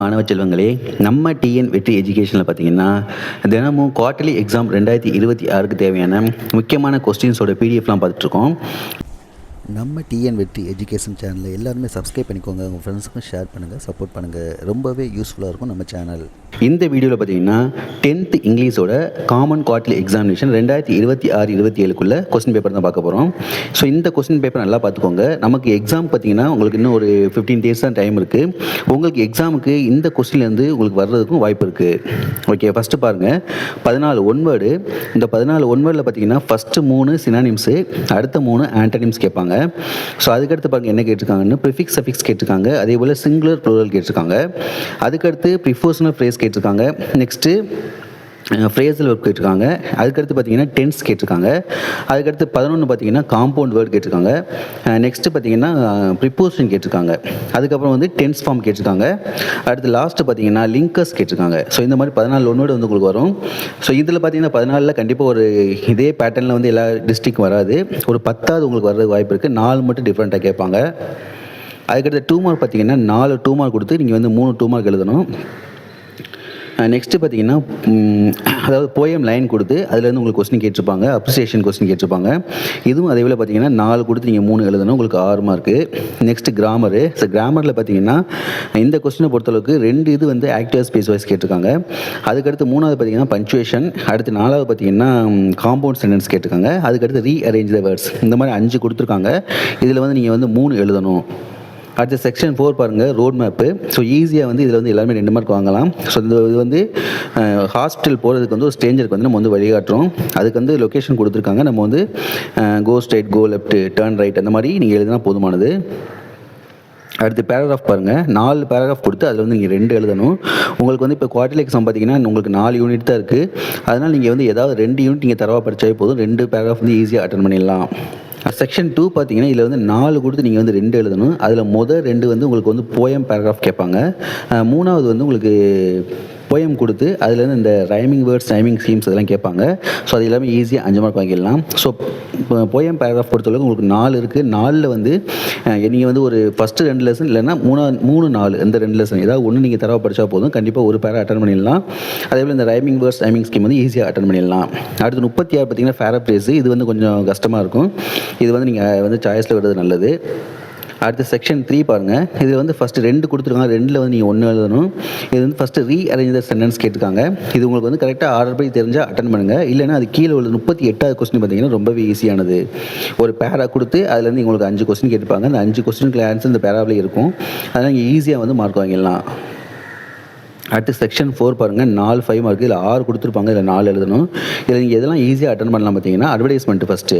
மாணவ செல்வங்களே, நம்ம டிஎன் வெற்றி எஜுகேஷனில் பார்த்தீங்கன்னா, தினமும் குவார்ட்டர்லி எக்ஸாம் 2026க்கு தேவையான முக்கியமான கொஸ்டின்ஸோட பிடிஎஃப்லாம் பார்த்துட்ருக்கோம். நம்ம டிஎன் வெற்றி எஜுகேஷன் சேனலில் எல்லாருமே சப்ஸ்கிரைப் பண்ணிக்கோங்க, உங்கள் ஃப்ரெண்ட்ஸுக்கும் ஷேர் பண்ணுங்கள், சப்போர்ட் பண்ணுங்கள். ரொம்பவே யூஸ்ஃபுல்லாக இருக்கும் நம்ம சேனல். இந்த வீடியோவில் பார்த்தீங்கன்னா 10th இங்கிலீஷோட காமன் குவார்ட்டர்லி எக்ஸாமினேஷன் 2026-27க்குள்ளே கொஸ்டின் பேப்பர் தான் பார்க்க போகிறோம். ஸோ இந்த கொஸ்டின் பேப்பர் நல்லா பார்த்துக்கோங்க. நமக்கு எக்ஸாம் பார்த்தீங்கன்னா உங்களுக்கு இன்னும் ஒரு 15 days தான் டைம் இருக்குது. உங்களுக்கு எக்ஸாமுக்கு இந்த கொஸ்டின்லேருந்து உங்களுக்கு வர்றதுக்கும் வாய்ப்பு இருக்குது. ஓகே, ஃபஸ்ட்டு பாருங்கள், 14 ஒன்வேர்டு. இந்த 14 ஒன்வேர்டில் பார்த்தீங்கன்னா ஃபஸ்ட்டு 3 சினானிம்ஸு, அடுத்த 3 ஆன்டனிம்ஸ் கேட்பாங்க. ஸோ அதுக்கடுத்து பாருங்கள் என்ன கேட்டிருக்காங்கன்னு ப்ரிஃபிக்ஸ் சஃபிக்ஸ் கேட்டிருக்காங்க, அதே போல் சிங்குலர் ப்ளூரல் கேட்டிருக்காங்க. அதுக்கடுத்து ப்ரிஃபோஷனல் ஃப்ரேஸ் கேட்டிருக்காங்க. நெக்ஸ்ட்டு ஃப்ரேசல் ஒர்க் கேட்டிருக்காங்க. அதுக்கடுத்து பார்த்தீங்கன்னா டென்ஸ் கேட்டிருக்காங்க. அதுக்கடுத்து 11 பார்த்தீங்கன்னா காம்பவுண்ட் வேர்டு கேட்டிருக்காங்க. நெக்ஸ்ட்டு பார்த்தீங்கன்னா ப்ரிப்போசிஷன் கேட்டிருக்காங்க. அதுக்கப்புறம் வந்து டென்ஸ் ஃபார்ம் கேட்டிருக்காங்க. அடுத்து லாஸ்ட்டு பார்த்தீங்கன்னா லிங்கர்ஸ் கேட்டிருக்காங்க. ஸோ இந்த மாதிரி 14 ஒன்னோடு வந்து உங்களுக்கு வரும். ஸோ இதில் பார்த்தீங்கன்னா 14 கண்டிப்பாக ஒரு இதே பேட்டர்னில் வந்து எல்லா டிஸ்ட்ரிக்கும் வராது. ஒரு 10வது உங்களுக்கு வர்றது வாய்ப்பு இருக்குது. 4 மட்டும் டிஃப்ரெண்ட்டாக கேட்பாங்க. அதுக்கடுத்து 2 மார்க் பார்த்தீங்கன்னா 4 2 மார்க் கொடுத்து நீங்கள் வந்து 3 2 மார்க் எழுதணும். நெக்ஸ்ட்டு பார்த்தீங்கன்னா அதாவது போயம் லைன் கொடுத்து அதுலேருந்து உங்களுக்கு கொஸ்டின் கேட்டிருப்பாங்க, அப்ரிசியேஷன் கொஸ்டின் கேட்டிருப்பாங்க. இதுவும் அதே போல் பார்த்தீங்கன்னா 4 கொடுத்து நீங்கள் 3 எழுதணும், உங்களுக்கு 6 மார்க்கு. Next grammar. ஸோ கிராமரில் பார்த்தீங்கன்னா இந்த கொஸ்டினை பொறுத்தளவுக்கு 2 இது வந்து ஆக்டிவ் ஸ்பேஸ் வைஸ் கேட்டிருக்காங்க. அதுக்கடுத்து 3வது பார்த்தீங்கன்னா பஞ்சுவேஷன். அடுத்து 4வது பார்த்தீங்கன்னா காம்பவுண்ட் சென்டென்ஸ் கேட்டிருக்காங்க. அதுக்கடுத்து ரீஅரேஞ்ச் த வேர்ட்ஸ். இந்த மாதிரி 5 கொடுத்துருக்காங்க. இதில் வந்து நீங்கள் வந்து 3 எழுதணும். அடுத்த செக்ஷன் 4 பாருங்கள், ரோட் மேப்பு. ஸோ ஈஸியாக வந்து இதில் வந்து எல்லாருமே 2 மார்க் வாங்கலாம். ஸோ இது வந்து ஹாஸ்பிட்டல் போகிறதுக்கு வந்து ஒரு ஸ்ட்ரேஞ்சருக்கு வந்து நம்ம வந்து வழிகாட்டுறோம். அதுக்கு வந்து லொக்கேஷன் கொடுத்துருக்காங்க. நம்ம வந்து go straight, go left, turn right அந்த மாதிரி நீங்கள் எழுதினா போதுமானது. அடுத்து பேராகிராஃப் பாருங்கள், 4 பேராகிராஃப் கொடுத்து அதில் வந்து நீங்கள் 2 எழுதணும். உங்களுக்கு வந்து இப்போ குவார்ட்டர்லி எக்ஸாம் பார்த்தீங்கன்னா உங்களுக்கு 4 யூனிட் தான் இருக்குது. அதனால் நீங்கள் வந்து ஏதாவது 2 யூனிட் நீங்கள் தரவாக படித்தாவே போதும். 2 பேராகிராஃப் வந்து ஈஸியாக அட்டன் பண்ணிடலாம். செக்ஷன் 2 பார்த்தீங்கன்னா இதில் வந்து 4 கொடுத்து நீங்கள் வந்து 2 எழுதணும். அதில் முதல் 2 வந்து உங்களுக்கு வந்து போயம் பேராகிராஃப் கேட்பாங்க. 3வது வந்து உங்களுக்கு போயம் கொடுத்து அதுலேருந்து இந்த ரைமிங் வேர்ட்ஸ், ரைமிங் ஸ்கீம்ஸ் அதெல்லாம் கேட்பாங்க. ஸோ அது எல்லாமே ஈஸியாக 5 மார்க் வாங்கிடலாம். ஸோ போயம் பேராகிராஃப் பொறுத்தளவுக்கு உங்களுக்கு 4 இருக்குது. 4ல் வந்து நீங்கள் வந்து ஒரு ஃபஸ்ட்டு 2 லெசன் இல்லைன்னா 3 4 இந்த 2 லெசன் ஏதாவது ஒன்று நீங்கள் தரவாக படித்தா போதும். கண்டிப்பாக ஒரு பேரா அட்டன் பண்ணிடலாம். அதேபோல் இந்த ரைமிங் வேர்ட்ஸ், ரைமிங் ஸ்கீம் வந்து ஈஸியாக அட்டன் பண்ணிடலாம். அடுத்து 36 பார்த்தீங்கன்னா பேராஃப்ரேஸு. இது வந்து கொஞ்சம் கஷ்டமாக இருக்கும். இது வந்து நீங்கள் வந்து சாய்ஸில் விடுறது நல்லது. அடுத்து செக்ஷன் 3 பாருங்கள். இது வந்து ஃபஸ்ட்டு 2 கொடுத்துருக்காங்க. 2ல் வந்து நீங்கள் 1 எழுதணும். இது வந்து ஃபஸ்ட்டு ரீஅரேஞ்ச் த சென்டென்ஸ் கேட்டிருக்காங்க. இது உங்களுக்கு வந்து கரெக்டாக ஆர்டர் படி தெரிஞ்சால் அட்டன் பண்ணுங்கள். இல்லைன்னா அது கீழே உள்ள 38வது கொஸ்டின் பார்த்தீங்கன்னா ரொம்பவே ஈஸியானது. ஒரு பேரா கொடுத்து அதுலேருந்து உங்களுக்கு 5 கொஸ்டின் கேட்டிருப்பாங்க. அந்த 5 கொஸ்டினுக்கு ஆன்சர் இந்த பேராவிலே இருக்கும். அதனால் நீங்கள் ஈஸியாக வந்து மார்க் வாங்கிடலாம். அடுத்து செக்ஷன் 4 பாருங்கள், 4 5 மார்க். இதில் 6 கொடுத்துருப்பாங்க, இதில் 4 எழுதணும். இதில் நீங்கள் எதெல்லாம் ஈஸியாக அட்டன் பண்ணலாம் பார்த்தீங்கன்னா அட்வர்டைஸ்மெண்ட் ஃபஸ்ட்டு.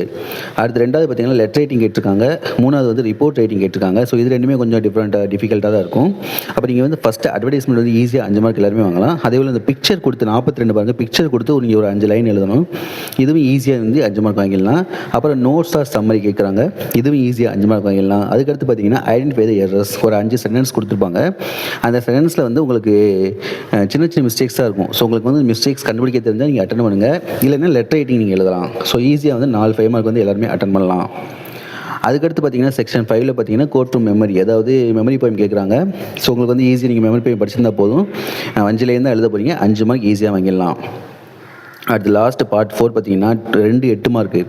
அடுத்து 2வது பார்த்தீங்கன்னா லெட்டர் ரைட்டிங் கேட்டிருக்காங்க. 3வது வந்து ரிப்போர்ட் ரைட்டிங் கேட்டிருக்காங்க. ஸோ இது ரெண்டுமே கொஞ்சம் டிஃபிகல்ட்டாக தான் இருக்கும். அப்போ நீங்கள் வந்து ஃபஸ்ட்டு அட்வர்டைஸ்மெண்ட் வந்து ஈஸியாக 5 மார்க் எல்லாருமே வாங்கலாம். அதேபோல் இந்த பிக்சர் கொடுத்து 42 பாருங்கள், பிக்சர் கொடுத்து நீங்கள் ஒரு 5 லைன் எழுதணும். இதுவும் ஈஸியாக வந்து 5 மார்க் வாங்கிடலாம். அப்புறம் நோட்ஸ் ஆர் சம்மரி கேட்குறாங்க. இதுவும் ஈஸியாக 5 மார்க் வாங்கிடலாம். அதுக்கடுத்து பார்த்தீங்கன்னா ஐடென்டிஃபை த எரர்ஸ். ஒரு 5 சென்டென்ஸ் கொடுத்துருப்பாங்க. அந்த சென்டென்ஸில் வந்து உங்களுக்கு சின்ன சின்ன மிஸ்டேக்ஸாக இருக்கும். ஸோ உங்களுக்கு வந்து மிஸ்டேக்ஸ் கண்டுபிடிக்க தெரிஞ்சால் நீங்கள் அட்டன் பண்ணுங்கள். இல்லைன்னா லெட்டர் ரைட்டிங் நீங்கள் எழுதலாம். ஸோ ஈஸியாக வந்து 4 5 மார்க் வந்து எல்லாருமே அட்டன் பண்ணலாம். அதுக்கடுத்து பார்த்தீங்கன்னா செக்ஷன் 5ல் பார்த்தீங்கன்னா கோட் டு மெமரி, அதாவது மெமரி போயம் கேட்குறாங்க. ஸோ உங்களுக்கு வந்து ஈஸியாக நீங்கள் மெமரி போயம் படிச்சிருந்தா போதும். 5லேருந்து தான் எழுத போகிறீங்க. 5 மார்க் ஈஸியாக வாங்கிடலாம். அடுத்து லாஸ்ட் பார்ட் 4 பார்த்தீங்கன்னா 2 8 மார்க்கு.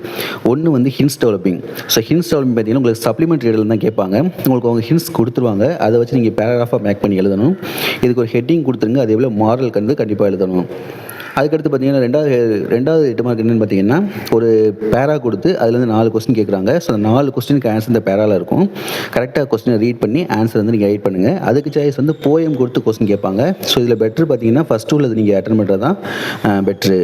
1 வந்து hints developing. So hints developing பார்த்தீங்கன்னா உங்களுக்கு சப்ளிமெண்ட்ரி எழுதலாம் தான் கேட்பாங்க. உங்களுக்கு அவங்க ஹின்ஸ் கொடுத்துருவாங்க. அதை வச்சு நீங்கள் பேராகிராஃபாக மேக் பண்ணி எழுதணும். இதுக்கு ஒரு ஹெட்டிங் கொடுத்துருங்க. அதே போல் மாரல் கண்டு கண்டிப்பாக எழுதணும். அதுக்கடுத்து பார்த்தீங்கன்னா 2வது 8 மார்க் என்னென்னு பார்த்தீங்கன்னா ஒரு பேரா கொடுத்து அதுலேருந்து 4 கொஸ்டின் கேட்குறாங்க. ஸோ அந்த 4 கொஸ்டினுக்கு ஆன்சர் இந்த பேராவில் இருக்கும். கரெக்டாக கொஸ்டினை ரீட் பண்ணி ஆன்சர் வந்து நீங்கள் ரைட் பண்ணுங்கள். அதுக்கு சாய்ஸ் வந்து போயம் கொடுத்து கொஸ்டின் கேட்பாங்க. ஸோ இதில் பெட்ரு பார்த்தீங்கன்னா ஃபஸ்ட்டு உள்ளது நீங்கள் அட்டன் பண்ணுறது தான் பெட்ரு.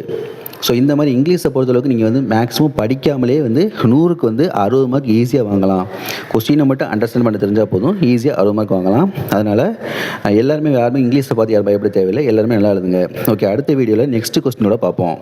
ஸோ இந்த மாதிரி இங்கிலீஷை பொறுத்தளவுக்கு நீங்கள் வந்து மேக்ஸிமம் படிக்காமலே வந்து 100க்கு வந்து 60 மார்க் ஈஸியாக வாங்கலாம். கொஸ்டினை மட்டும் அண்டர்ஸ்டாண்ட் பண்ண தெரிஞ்சால் போதும், ஈஸியாக 60 மார்க் வாங்கலாம். அதனால் யாருமே இங்கிலீஷை பார்த்து யாரும் பயப்பட தேவையில்லை. எல்லாருமே நல்லா எழுதுங்க. ஓகே, அடுத்த வீடியோவில் நெக்ஸ்ட் கொஸ்டினோட பார்ப்போம்.